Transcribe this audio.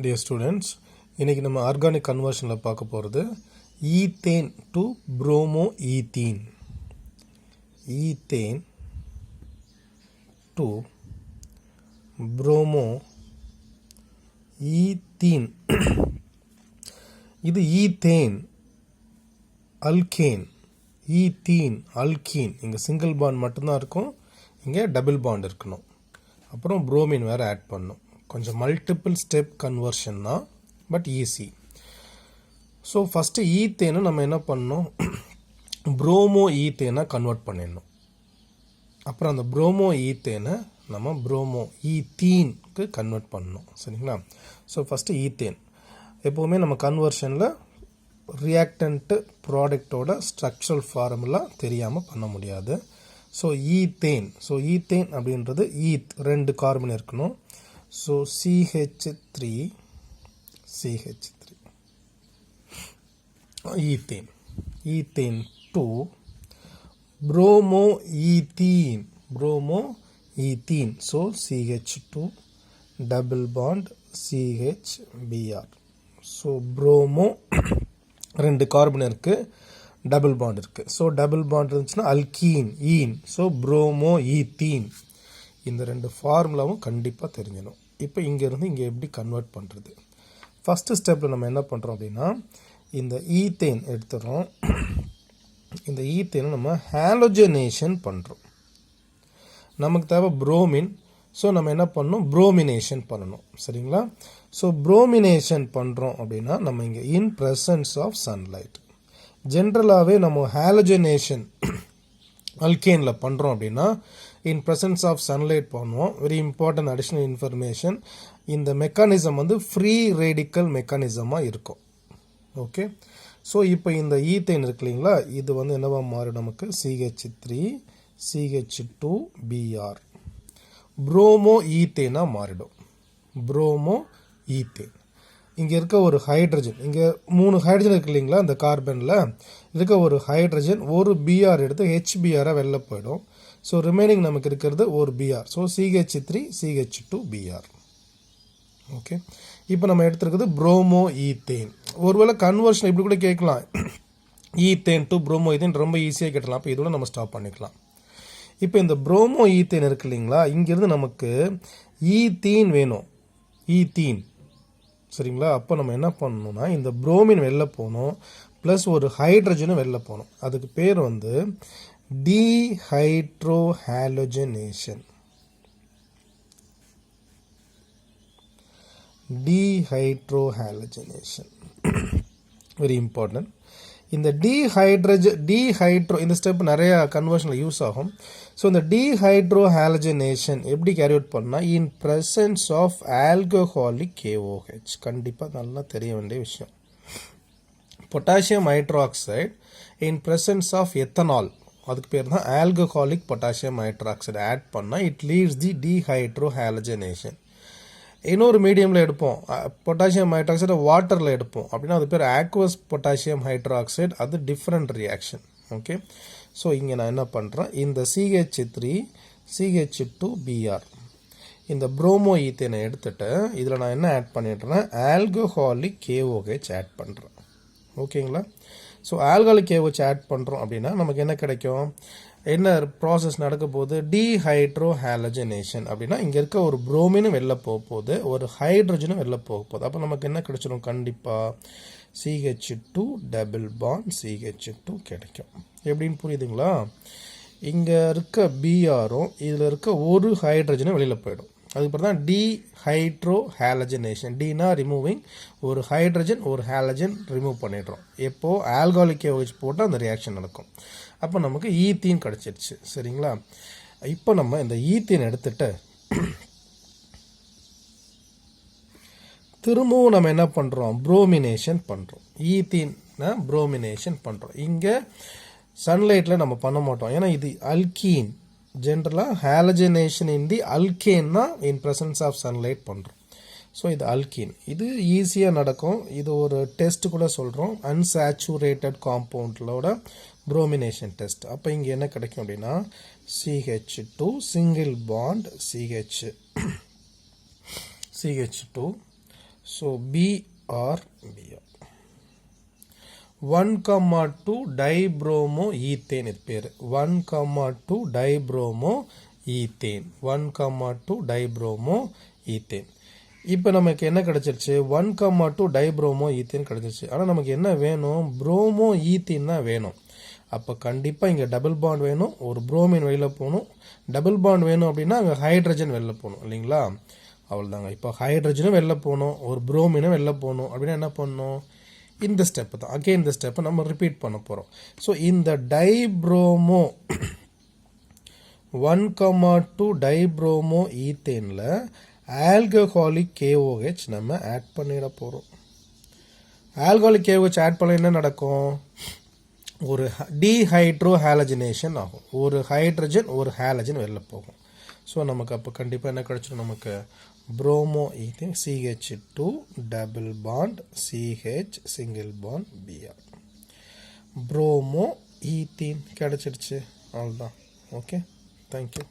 Dear students, இன்னைக்கு நம்ம organic கன்வர்ஷனில் பார்க்க போகிறது ethane to bromo ethene. Ethane to bromo ethene. இது ஈத்தேன் அல்கேன், ஈத்தீன் அல்கீன். இங்கே சிங்கிள் பாண்ட் மட்டும்தான் இருக்கும், இங்கே டபுள் பாண்ட் இருக்கணும். அப்புறம் புரோமின் வேறு ஆட் பண்ணணும். கொஞ்சம் மல்டிபிள் ஸ்டெப் கன்வர்ஷன் தான், பட் ஈஸி. ஸோ ஃபஸ்ட்டு ஈத்தேனை நம்ம என்ன பண்ணணும், ப்ரோமோ ஈத்தேனை கன்வெர்ட் பண்ணிடணும். அப்புறம் அந்த ப்ரோமோ ஈத்தேனை நம்ம ப்ரோமோ ஈத்தீனுக்கு கன்வெர்ட் பண்ணணும். சரிங்களா? So first ethane. எப்போவுமே நம்ம கன்வர்ஷனில் ரியாக்டன்ட்டு ப்ராடக்டோட ஸ்ட்ரக்சரல் ஃபார்முலா தெரியாமல் பண்ண முடியாது. ஸோ ஈத்தேன் அப்படின்றது ஈத் 2 கார்பன் இருக்கணும். So CH3 ethane to bromo ethene. So CH2 double bond CHBr. So bromo 2 carbon இருக்குது, டபுள் பாண்ட் இருக்குது. ஸோ டபுள் பாண்ட் இருந்துச்சுன்னா alkene ene. So bromo ethene. இந்த 2 ஃபார்முலாவும் கண்டிப்பாக தெரிஞ்சிடும். இப்போ இங்கேருந்து இங்கே எப்படி கன்வெர்ட் பண்ணுறது? ஃபஸ்ட்டு ஸ்டெப்பில் நம்ம என்ன பண்ணுறோம் அப்படின்னா, இந்த ஈத்தேன் எடுத்துடுறோம். இந்த ஈத்தேனை நம்ம ஹாலோஜனேஷன் பண்ணுறோம். நமக்கு தேவை புரோமின். ஸோ நம்ம என்ன பண்ணணும், புரோமினேஷன் பண்ணணும். சரிங்களா? ஸோ புரோமினேஷன் பண்ணுறோம் அப்படின்னா நம்ம இங்கே இன் ப்ரெசன்ஸ் ஆஃப் சன்லைட். ஜென்ரலாகவே நம்ம ஹாலோஜனேஷன் அல்கேனில் பண்ணுறோம் அப்படின்னா இன் ப்ரெசன்ஸ் ஆஃப் சன்லைட் பண்ணுவோம். Very important additional information. இந்த மெக்கானிசம் வந்து ஃப்ரீ ரேடிக்கல் மெக்கானிசமாக இருக்கும். ஓகே. ஸோ இப்போ இந்த ஈத்தேன் இருக்கு இல்லைங்களா, இது வந்து என்னவா மாறும், நமக்கு CH3 CH2Br ப்ரோமோ ஈத்தேனாக மாறிடும். Promo ethane. இங்கே இருக்க ஒரு ஹைட்ரஜன், இங்கே 3 ஹைட்ரஜன் இருக்கு இல்லைங்களா, இந்த கார்பனில் இருக்க ஒரு ஹைட்ரஜன் ஒரு பிஆர் எடுத்து HBr வெளில போயிடும். ஸோ ரிமைனிங் நமக்கு இருக்கிறது ஒரு PR. So CH3 CH2Br. Okay. இப்போ நம்ம எடுத்துருக்குது ப்ரோமோ ஈத்தேன். ஒருவேளை கன்வர்ஷன் இப்படி கூட கேட்கலாம், ஈத்தேன் டு ப்ரோமோ ஈத்தேன் ரொம்ப ஈஸியாக கேட்டலாம். அப்போ இதோட நம்ம ஸ்டாப் பண்ணிக்கலாம். இப்போ இந்த ப்ரோமோ ஈத்தேன் இருக்கு இல்லைங்களா, இங்கேருந்து நமக்கு ஈத்தீன் வேணும், ஈத்தீன். சரிங்களா? அப்போ நம்ம என்ன பண்ணணும்னா, இந்த புரோமின் வெளில போகணும், ப்ளஸ் ஒரு ஹைட்ரஜனும் வெளில போகணும். அதுக்கு பேர் வந்து டீஹைட்ரோஹாலோஜனேஷன். Very important. இந்த டீஹைட்ரோ இந்த ஸ்டெப் நிறைய கன்வர்ஷனில் யூஸ் ஆகும். ஸோ இந்த டீஹைட்ரோஹாலஜனேஷன் எப்படி கேரி அவுட் பண்ணால் in presence of alcoholic KOH. கண்டிப்பாக நல்லா தெரிய வேண்டிய விஷயம். Potassium hydroxide in presence of ethanol, அதுக்கு பேர் தான் ஆல்கஹாலிக் பொட்டாசியம் ஹைட்ராக்சைடு ஆட் பண்ணால் இட் லீட்ஸ் தி டீஹைட்ரோஹாலஜனேஷன். இன்னொரு மீடியமில் எடுப்போம், பொட்டாசியம் ஹைட்ராக்சைடு வாட்டரில் எடுப்போம் அப்படின்னா அது பேர் ஆக்வஸ் பொட்டாசியம் ஹைட்ராக்சைடு. அது டிஃப்ரெண்ட் ரியாக்ஷன். ஓகே. ஸோ இங்கே நான் என்ன பண்ணுறேன், இந்த CH3 CH2Br இந்த ப்ரோமோ ஈத்தேனை எடுத்துகிட்டு இதில் நான் என்ன ஆட் பண்ணிடுறேன், ஆல்கஹாலிக் KOH ஆட் பண்ணுறேன். ஓகேங்களா? ஸோ ஆல்கஹாலிக் KOH ஆட் பண்ணுறோம் அப்படின்னா நமக்கு என்ன கிடைக்கும், என்ன ப்ராசஸ் நடக்க போகுது, டீஹைட்ரோஹாலஜனேஷன். அப்படின்னா இங்கே இருக்க ஒரு புரோமினும் வெளில போக போகுது, ஒரு ஹைட்ரஜனும் வெளில போக போகுது. அப்போ நமக்கு என்ன கிடைச்சிடும், கண்டிப்பாக CH2 டபுள் பாண்ட் CH2 கிடைக்கும். எப்படின்னு புரியுதுங்களா? இங்கே இருக்க பிஆரும் இதில் இருக்க ஒரு ஹைட்ரஜனும் வெளியில் போயிடும். அதுக்கு தான் டீஹைட்ரோஹாலஜனேஷன். டீனா ரிமூவிங், ஒரு ஹைட்ரஜன் ஒரு ஹாலஜன் ரிமூவ் பண்ணிடுறோம். எப்போது ஆல்கஹாலிக் KOH போட்டால் அந்த ரியாக்ஷன் நடக்கும். அப்போ நமக்கு ஈத்தீன் கிடச்சிருச்சு. சரிங்களா? இப்போ நம்ம இந்த ஈத்தீன் எடுத்துட்டு திரும்பவும் நம்ம என்ன பண்ணுறோம், புரோமினேஷன் பண்ணுறோம். ஈத்தீனை புரோமினேஷன் பண்ணுறோம். இங்கே சன்லைட்டில் நம்ம பண்ண மாட்டோம், ஏன்னா இது அல்கீன். ஜென்ரலாக ஹாலஜனேஷன் இன் தி அல்கேன்னா இன் ப்ரெசன்ஸ் ஆஃப் சன்லைட் பண்ணுறோம். ஸோ இது அல்கீன். இது ஈஸியாக நடக்கும். இது ஒரு டெஸ்ட் கூட சொல்கிறோம், அன்சாச்சுரேட்டட் காம்பவுண்டோட புரோமினேஷன் டெஸ்ட். அப்போ இங்கே என்ன கிடைக்கும் அப்படின்னா CH2 single bond CH2 so Br 1,2 dibromo ethane இது பேர் 1,2 டைப்ரோமோ ஈத்தேன் 1,2 டைப்ரோமோ ஈத்தேன். இப்போ நமக்கு என்ன கிடைச்சிருச்சு 1,2 டைப்ரோமோ ஈத்தேன் கிடைச்சிருச்சு. ஆனால் நமக்கு என்ன வேணும் ப்ரோமோ ஈத்தேன் தான் வேணும். அப்போ கண்டிப்பாக இங்கே டபுள் பாண்ட் வேணும், ஒரு புரோமின் வெளில போகணும். டபுள் பாண்ட் வேணும் அப்படின்னா அங்கே ஹைட்ரஜன் வெளில போகணும் இல்லைங்களா? அவ்வளோதாங்க. இப்போ ஹைட்ரஜனும் வெளில போகணும், ஒரு புரோமினும் வெளில போகணும் அப்படின்னா என்ன பண்ணணும் இந்த ஸ்டெப்பு தான். அகெயின் இந்த ஸ்டெப்பை நம்ம ரிப்பீட் பண்ண போகிறோம். ஸோ இந்த டைப்ரோமோ 1,2 டைப்ரோமோ ஈத்தேனில் ஆல்கஹாலிக் KOH நம்ம ஆட் பண்ணிட போகிறோம். ஆல்கஹாலிக் KOH ஆட் பண்ண என்ன நடக்கும் ஒரு டீஹைட்ரோ ஹாலஜினேஷன் ஆகும். ஒரு ஹைட்ரஜன் ஒரு ஹாலஜன் வெளில போகும். ஸோ நமக்கு அப்போ கண்டிப்பாக என்ன கிடச்சிடும் நமக்கு bromo ethane CH2 double bond CH single bond Br bromo ethane கிடச்சிடுச்சு. அவ்வளோதான். Okay, thank you.